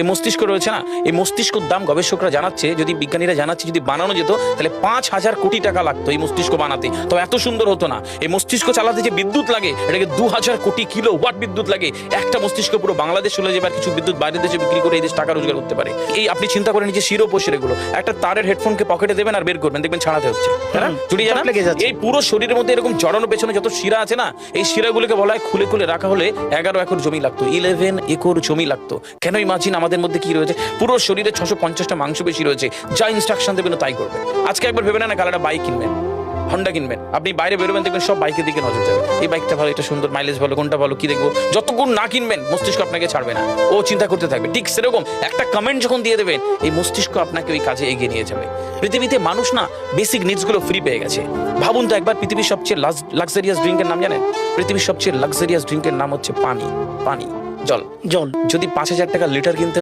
এই মস্তিষ্ক রয়েছে না, এই মস্তিষ্কর দাম গবেষকরা জানাচ্ছে, যদি বিজ্ঞানীরা জানাচ্ছে, যদি বানানো যেত তাহলে 5,000 কোটি টাকা লাগতো এই মস্তিষ্ক বানাতে, তো এত সুন্দর হতো না। এই মস্তিষ্ক চালাতে যে বিদ্যুৎ লাগে, এটাকে 2,000 কোটি কিলো ওয়াট বিদ্যুৎ লাগে। একটা মস্তিষ্ক পুরো বাংলাদেশ চলে যাবে, আর কিছু বিদ্যুৎ বাইরের দেশে বিক্রি করে এই দেশ টাকা রোজগার করতে পারে। এই আপনি চিন্তা করেন যে শিরোপশিরাগুলো, একটা তারের হেডফোনকে পকেটে দেবেন আর বের করবেন, দেখবেন ছাড়াতে হচ্ছে, তাই না? জুড়িয়ে জানা এই পুরো শরীরের মধ্যে এরকম জড়ানো পেছনে যত শিরা আছে না, এই শিরাগুলোকে বলা হয় খুলে খুলে রাখা হলে 11 একর জমি লাগতো, 11 একর জমি লাগতো। কেন ইমাজিন আমাদের মধ্যে কি রয়েছে, পুরো শরীরে 650টা মাংসপেশি রয়েছে, যা ইনস্ট্রাকশন দেবেন তাই করবে। আজকে একবার ভেবে না কাল একটা বাইক কিনবেন, হন্ডা কিনবেন, আপনি বাইরে বেরোবেন দেখবেন সব বাইকের দিকে নজর যাবে, এই বাইকটা ভালো, এটা সুন্দর, মাইলেজ ভালো, কোনটা ভালো, কি দেখবো। যতক্ষণ না কিনবেন মস্তিষ্ক আপনাকে ছাড়বে না, ও চিন্তা করতে থাকবে। ঠিক সেরকম একটা কমেন্ট যখন দিয়ে দেবেন, এই মস্তিষ্ক আপনাকে ওই কাজে এগিয়ে নিয়ে যাবে। পৃথিবীতে মানুষ না বেসিক নিডস গুলো ফ্রি পেয়ে গেছে। ভাবুন তো একবার, পৃথিবীর সবচেয়ে লাক্সারিয়াস ড্রিঙ্কের নাম জানেন? পৃথিবীর সবচেয়ে লাক্সারিয়াস ড্রিঙ্কের নাম হচ্ছে পানি, পানি, জল। জল যদি 5,000 টাকা লিটার কিনতে